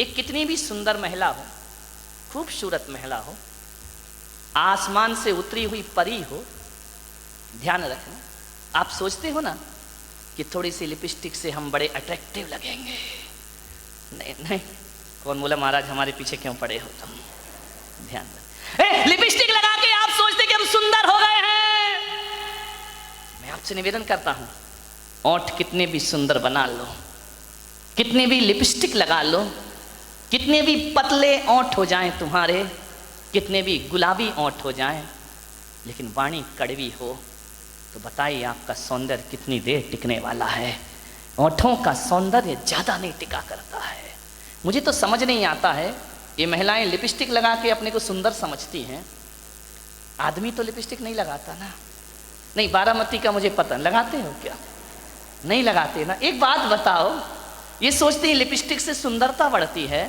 एक कितनी भी सुंदर महिला हो, खूबसूरत महिला हो, आसमान से उतरी हुई परी हो, ध्यान रखना, आप सोचते हो ना कि थोड़ी सी लिपस्टिक से हम बड़े अट्रैक्टिव लगेंगे। नहीं नहीं, कौन बोला महाराज हमारे पीछे क्यों पड़े हो तुम? ध्यान रख, लिपस्टिक लगा के आप सोचते कि हम सुंदर हो गए हैं। मैं आपसे निवेदन करता हूं, ओंठ कितने भी सुंदर बना लो, कितने भी लिपस्टिक लगा लो, कितने भी पतले ओंठ हो जाएं तुम्हारे, कितने भी गुलाबी ओंठ हो जाएं, लेकिन वाणी कड़वी हो तो बताइए आपका सौंदर्य कितनी देर टिकने वाला है? ओंठों का सौंदर्य ज़्यादा नहीं टिका करता है। मुझे तो समझ नहीं आता है, ये महिलाएं लिपस्टिक लगा के अपने को सुंदर समझती हैं, आदमी तो लिपस्टिक नहीं लगाता ना। नहीं, बारामती का मुझे पता, लगाते हो क्या? नहीं लगाते ना। एक बात बताओ, ये सोचते हैं लिपस्टिक से सुंदरता बढ़ती है,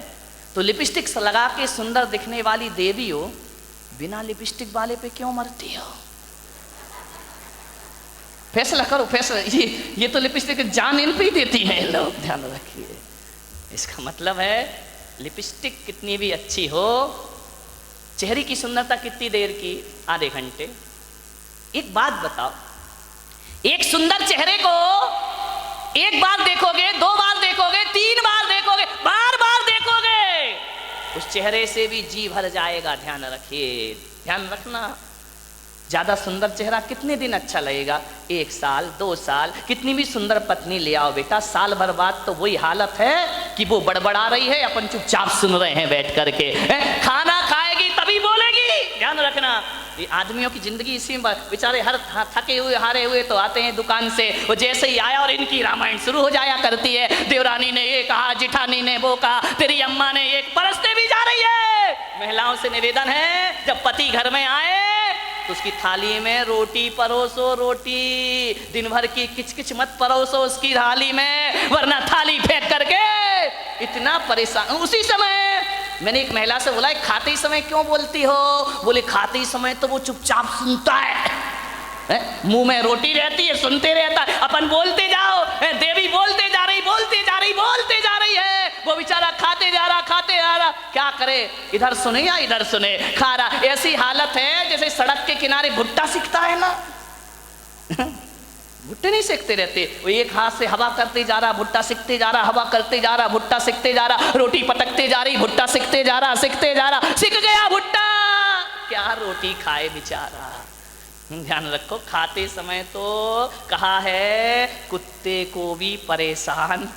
तो लिपस्टिक लगा के सुंदर दिखने वाली देवी हो, बिना लिपस्टिक वाले पे क्यों मरती हो? फैसला करो, फैसला। ये तो लिपस्टिक जान इन पे ही देती है लोग, ध्यान रखिए। इसका मतलब है लिपस्टिक कितनी भी अच्छी हो, चेहरे की सुंदरता कितनी देर की? आधे घंटे। एक बात बताओ, एक सुंदर चेहरे को एक बार देखोगे, दो बार देखोगे, तीन बार देखोगे, बार बार देखोगे, उस चेहरे से भी जी भर जाएगा। ध्यान रखिए, ध्यान रखना। ज्यादा सुंदर चेहरा कितने दिन अच्छा लगेगा? 1 साल, 2 साल। कितनी भी सुंदर पत्नी ले आओ बेटा, साल भर बाद तो वही हालत है कि वो बड़बड़ा रही है, अपन चुपचाप सुन रहे हैं बैठ करके। खाना खाएगी तभी बोलेगी। ध्यान रखना, ये आदमियों की जिंदगी इसी में, बेचारे हर थके हुए हारे हुए तो आते हैं दुकान से, वो जैसे ही आया और इनकी रामायण शुरू हो जाया करती है। देवरानी ने ये कहा, जिठानी ने वो कहा, तेरी अम्मा ने एक, परसते भी जा रही है। महिलाओं से निवेदन है, जब पति घर में आए तो उसकी थाली में रोटी परोसो, रोटी। दिन भर की किचकिच मत परोसो उसकी थाली में, वरना थाली फेंक करके इतना परेशान। उसी समय मैंने एक महिला से बोला, खाते समय क्यों बोलती हो? बोले खाते समय तो वो चुपचाप सुनता है, मुंह में रोटी रहती है, सुनते रहता है, अपन बोलते जाओ, देवी बोलते जा रही, बोलते जा रही, बोलते जा रही है, वो बेचारा खाते जा रहा, खाते जा रहा। क्या करे, इधर सुने या इधर सुने, खा रहा। ऐसी हालत है जैसे सड़क के किनारे भुट्टा सिकता है ना, भुट्टे नहीं सेकते रहते, वो एक हाथ से हवा करते जा रहा, भुट्टा सिकते जा रहा, हवा करते जा रहा, भुट्टा सिकते जा रहा, रोटी पटकते जा रही, भुट्टा सिकते जा रहा, सिकते जा रहा, सिक गया भुट्टा, क्या रोटी खाए बेचारा। ध्यान रखो, खाते समय तो कहा है कुत्ते को भी परेशान,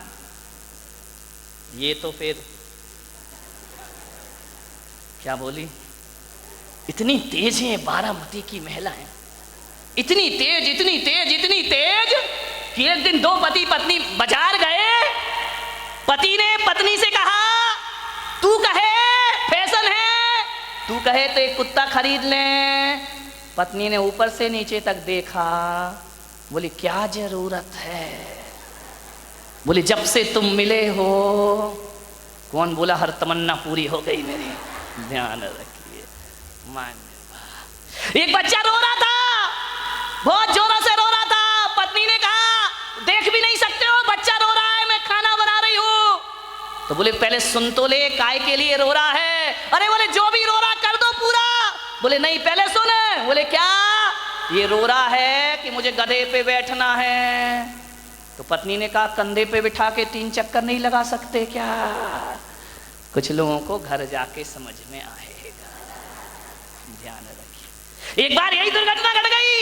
ये तो फिर क्या बोली, इतनी तेज है बारामती की महिलाएं, इतनी तेज, इतनी तेज, इतनी तेज कि एक दिन 2 पति पत्नी बाजार गए, पति ने पत्नी से कहा, तू कहे फैशन है, तू कहे तो एक कुत्ता खरीद ले। पत्नी ने ऊपर से नीचे तक देखा, बोली क्या जरूरत है? बोली जब से तुम मिले हो। कौन बोला हर तमन्ना पूरी हो गई मेरी? ध्यान रखिए, मान। एक बच्चा रो रहा था, बहुत जोरों से रो रहा था। पत्नी ने कहा देख भी नहीं सकते हो, बच्चा रो रहा है, मैं खाना बना रही हूं। तो बोले पहले सुन तो ले, काय के लिए रो रहा है? अरे बोले जो भी रो रहा कर दो पूरा। बोले नहीं पहले सुन। बोले क्या? ये रो रहा है कि मुझे गधे पे बैठना है। तो पत्नी ने कहा कंधे पे बिठा के 3 चक्कर नहीं लगा सकते क्या? कुछ लोगों को घर जाके समझ में आएगा, ध्यान रखिए। एक बार यही दुर्घटना घट गई।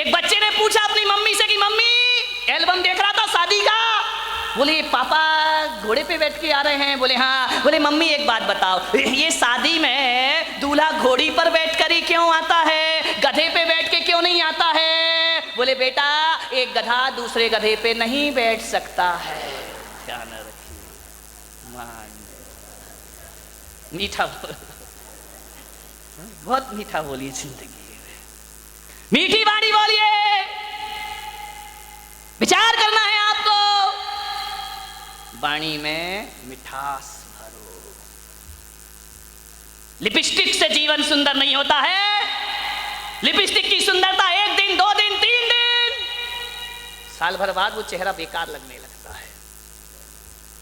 एक बच्चे ने पूछा अपनी मम्मी से कि मम्मी एल्बम देख रहा था शादी का। बोले पापा घोड़े पे बैठ के आ रहे हैं। बोले हाँ। बोले मम्मी एक बात बताओ, ये शादी में दूल्हा घोड़ी पर बैठ कर ही क्यों आता है, गधे पे बैठ के क्यों नहीं आता है? बोले बेटा एक गधा दूसरे गधे पे नहीं बैठ सकता है। ध्यान रखिए, मान मीठा बहुत मीठा बोलिए जिंदगी में, मीठी वाणी बोलिए, विचार करना है आपको, वाणी में मिठास भरो। लिपस्टिक से जीवन सुंदर नहीं होता है। लिपस्टिक की सुंदरता 1 दिन, 2 दिन, 3 दिन, साल भर बाद वो चेहरा बेकार लगने लगता है।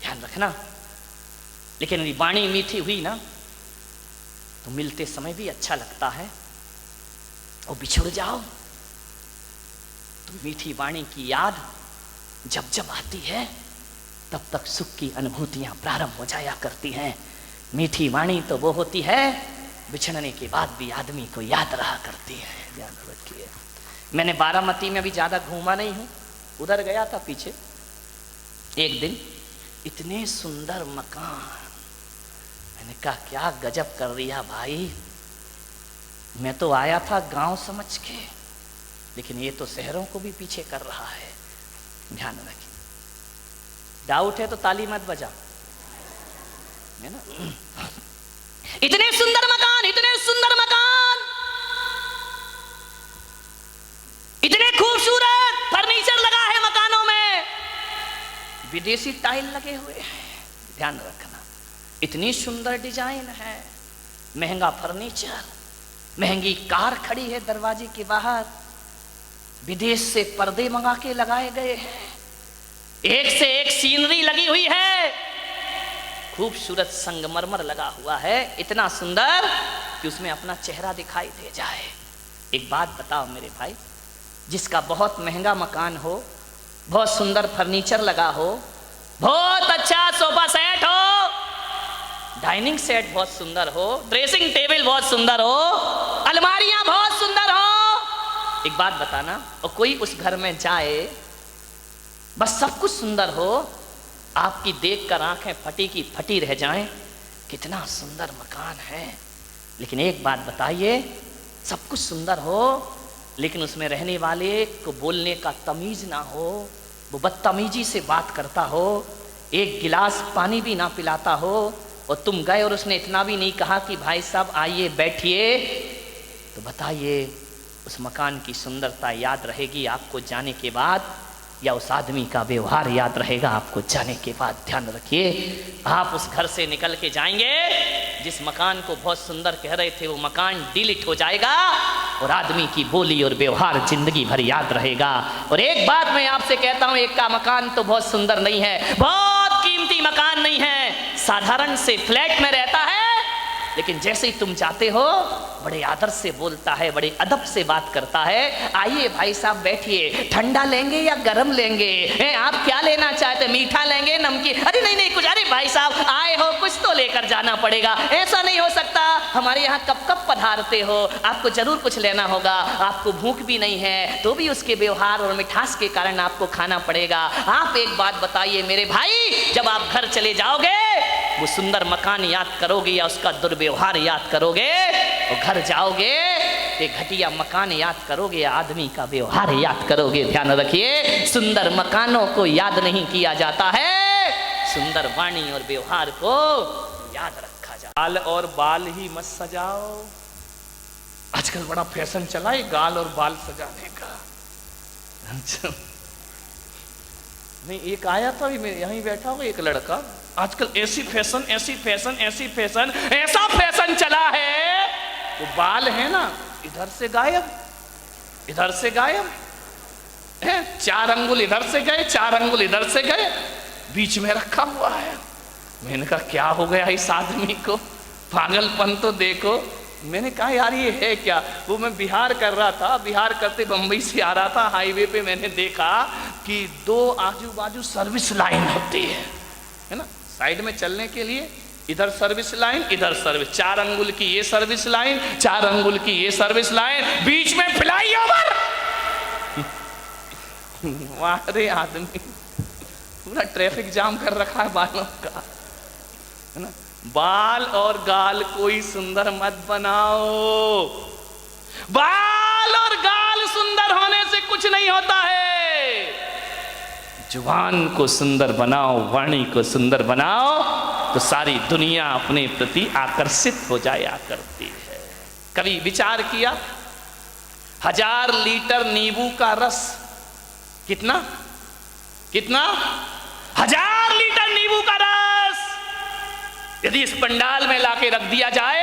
ध्यान रखना, लेकिन यदि वाणी मीठी हुई ना तो मिलते समय भी अच्छा लगता है, और बिछुड़ जाओ तो मीठी वाणी की याद जब जब आती है तब तक सुख की अनुभूतियां प्रारंभ हो जाया करती हैं। मीठी वाणी तो वो होती है बिछड़ने के बाद भी आदमी को याद रहा करती है। ध्यान रखिए। मैंने बारामती में भी ज़्यादा घूमा नहीं हूँ, उधर गया था पीछे एक दिन, इतने सुंदर मकान, मैंने कहा क्या गजब कर दिया भाई, मैं तो आया था गांव समझ के, लेकिन ये तो शहरों को भी पीछे कर रहा है। ध्यान रखिए। डाउट है तो ताली मत बजा, है ना। इतने सुंदर मकान, इतने सुंदर मकान, इतने खूबसूरत फर्नीचर लगा है मकानों में, विदेशी टाइल लगे हुए हैं। ध्यान रखना, इतनी सुंदर डिजाइन है, महंगा फर्नीचर, महंगी कार खड़ी है दरवाजे के बाहर, विदेश से पर्दे मंगा के लगाए गए हैं, एक से एक सीनरी लगी हुई है, खूबसूरत संगमरमर लगा हुआ है, इतना सुंदर कि उसमें अपना चेहरा दिखाई दे जाए। एक बात बताओ मेरे भाई, जिसका बहुत महंगा मकान हो, बहुत सुंदर फर्नीचर लगा हो, बहुत अच्छा सोफा सेट हो, डाइनिंग सेट बहुत सुंदर हो, ड्रेसिंग टेबल बहुत सुंदर हो, अलमारियां बहुत सुंदर हो, एक बात बताना, और कोई उस घर में जाए, बस सब कुछ सुंदर हो, आपकी देखकर आंखें फटी की फटी रह जाएं, कितना सुंदर मकान है, लेकिन एक बात बताइए, सब कुछ सुंदर हो लेकिन उसमें रहने वाले को बोलने का तमीज ना हो, वो बदतमीजी से बात करता हो, एक गिलास पानी भी ना पिलाता हो, और तुम गए और उसने इतना भी नहीं कहा कि भाई साहब आइए बैठिए, तो बताइए उस मकान की सुंदरता याद रहेगी आपको जाने के बाद, या उस आदमी का व्यवहार याद रहेगा आपको जाने के बाद। ध्यान रखिए, आप उस घर से निकल के जाएंगे, जिस मकान को बहुत सुंदर कह रहे थे वो मकान डिलीट हो जाएगा, और आदमी की बोली और व्यवहार जिंदगी भर याद रहेगा। और एक बात मैं आपसे कहता हूं, एक का मकान तो बहुत सुंदर नहीं है, बहुत कीमती मकान नहीं है, साधारण से फ्लैट में रहता है, लेकिन जैसे ही तुम जाते हो बड़े आदर से बोलता है, बड़े अदब से बात करता है, आइए भाई साहब बैठिए, ठंडा लेंगे या गरम लेंगे, आप क्या लेना चाहते, मीठा लेंगे नमकीन, अरे नहीं नहीं कुछ, अरे भाई साहब आए हो कुछ तो लेकर जाना पड़ेगा, ऐसा नहीं हो सकता, हमारे यहाँ कब कब पधारते हो, आपको जरूर कुछ लेना होगा, आपको भूख भी नहीं है तो भी उसके व्यवहार और मिठास के कारण आपको खाना पड़ेगा। आप एक बात बताइए मेरे भाई, जब आप घर चले जाओगे वो सुंदर मकान याद करोगे या उसका दुर्व्यवहार याद करोगे, और घर जाओगे ये घटिया मकान याद करोगे या आदमी का व्यवहार याद करोगे। ध्यान रखिए, सुंदर मकानों को याद नहीं किया जाता है, सुंदर वाणी और व्यवहार को याद रखा जाता है। गाल और बाल ही मत सजाओ, आजकल बड़ा फैशन चला है गाल और बाल सजाने का। अच्छा नहीं, एक आया था यहीं बैठा हुआ एक लड़का, आजकल ऐसी फैशन ऐसी फैशन ऐसी फैशन, ऐसा फैशन चला है, वो बाल है ना इधर से गायब, इधर से गायब है, 4 अंगुल इधर से गए 4 अंगुल इधर से गए, बीच में रखा हुआ है। मैंने कहा क्या हो गया इस आदमी को, पागलपन तो देखो। मैंने कहा यार ये है क्या, वो मैं बिहार कर रहा था, बिहार करते बम्बई से आ रहा था, हाईवे पे मैंने देखा कि 2 आजू बाजू सर्विस लाइन होती है ना, साइड में चलने के लिए, इधर सर्विस लाइन इधर सर्विस, 4 अंगुल की ये सर्विस लाइन 4 अंगुल की ये सर्विस लाइन, बीच में फ्लाईओवर। वाह आदमी पूरा ट्रैफिक जाम कर रखा है बालों का, है ना। बाल और गाल कोई सुंदर मत बनाओ, बाल और गाल सुंदर होने से कुछ नहीं होता है, जुबान को सुंदर बनाओ, वाणी को सुंदर बनाओ, तो सारी दुनिया अपने प्रति आकर्षित हो जाया करती है। कभी विचार किया, 1000 लीटर नींबू का रस कितना कितना 1000 लीटर नींबू का रस यदि इस पंडाल में लाके रख दिया जाए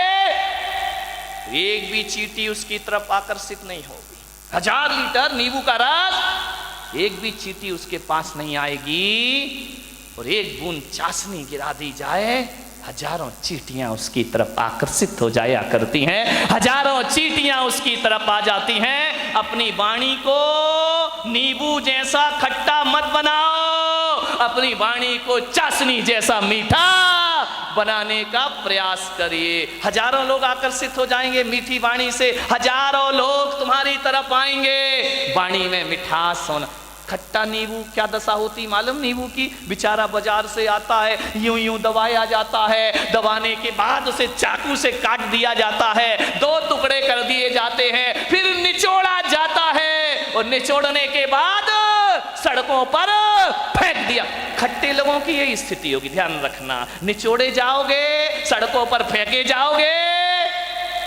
तो एक भी चींटी उसकी तरफ आकर्षित नहीं होगी। 1000 लीटर नींबू का रस, एक भी चींटी उसके पास नहीं आएगी, और एक बूंद चाशनी गिरा दी जाए, हजारों चींटियां उसकी तरफ आकर्षित हो जाया करती हैं, हजारों चींटियां उसकी तरफ आ जाती हैं। अपनी वाणी को नींबू जैसा खट्टा मत बनाओ, अपनी वाणी को चाशनी जैसा मीठा बनाने का प्रयास करिए। हजारों लोग आकर्षित हो जाएंगे मीठी वाणी से, हजारों लोग तुम्हारी तरफ आएंगे। वाणी में मिठास होना। खट्टा नींबू क्या दशा होती मालूम? नींबू की बेचारा बाजार से आता है, यूं यूं दबाया जाता है, दबाने के बाद उसे चाकू से काट दिया जाता है, 2 टुकड़े कर दिए जाते हैं, फिर निचोड़ा जाता है और निचोड़ने के बाद सड़कों पर फेंक दिया। खट्टे लोगों की यही स्थिति होगी, ध्यान रखना। निचोड़े जाओगे, सड़कों पर फेंके जाओगे,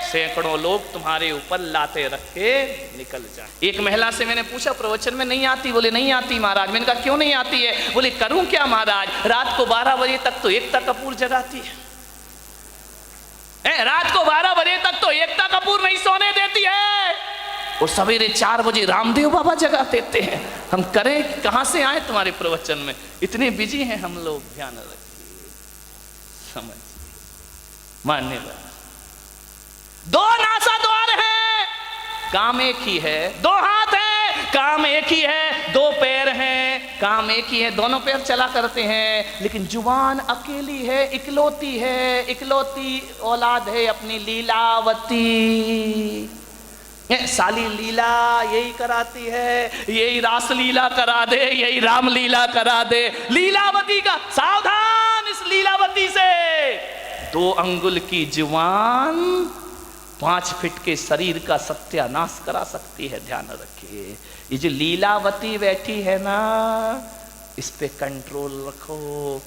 सैकड़ों लोग तुम्हारे ऊपर लाते रख के निकल जाए। एक महिला से मैंने पूछा, प्रवचन में नहीं आती? बोले नहीं आती महाराज। मैंने कहा क्यों नहीं आती है? बोले करूं क्या महाराज, रात को 12 बजे तक तो एकता कपूर जगाती है, रात को 12 बजे तक तो एकता कपूर नहीं सोने देती है, और सवेरे 4 बजे रामदेव बाबा जगा देते हैं। हम करें, कहां से आए तुम्हारे प्रवचन में? इतने बिजी हैं हम लोग। ध्यान रखिए, समझिए, मानने वाले। 2 नासा द्वार है, काम एक ही है। 2 हाथ है, काम एक ही है। 2 पैर हैं, काम एक ही है, दोनों पैर चला करते हैं। लेकिन जुबान अकेली है, इकलौती है, इकलौती औलाद है अपनी लीलावती। साली लीला यही कराती है, यही रास लीला करा दे, यही राम लीला करा दे। लीलावती का सावधान, इस लीलावती से। 2 अंगुल की जुबान 5 फीट के शरीर का सत्यानाश करा सकती है। ध्यान रखिए, ये जो लीलावती बैठी है ना, इस पे कंट्रोल रखो,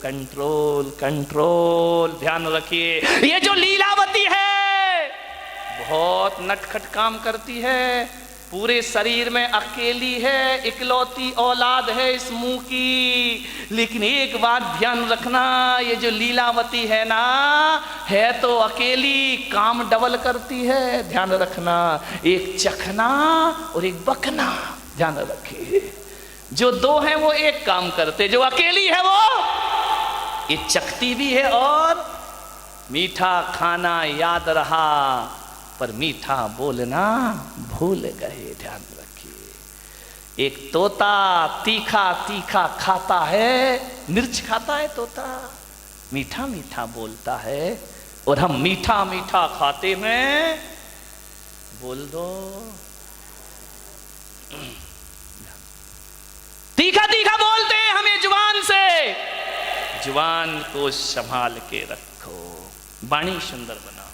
कंट्रोल कंट्रोल। ध्यान रखिए, ये जो लीलावती है बहुत नटखट काम करती है, पूरे शरीर में अकेली है, इकलौती औलाद है इस मुंह की। लेकिन एक बात ध्यान रखना, ये जो लीलावती है ना, है तो अकेली, काम डबल करती है। ध्यान रखना, एक चखना और एक बकना। ध्यान रखिए, जो 2 हैं वो एक काम करते, जो अकेली है वो ये चखती भी है और मीठा खाना याद रहा पर मीठा बोलना भूल गए। ध्यान रखिए, एक तोता तीखा तीखा खाता है, मिर्च खाता है तोता, मीठा मीठा बोलता है, और हम मीठा मीठा खाते हैं। बोल दो, तीखा तीखा बोलते हैं हमें जुबान से। जुबान को संभाल के रखो, वाणी सुंदर बनाओ।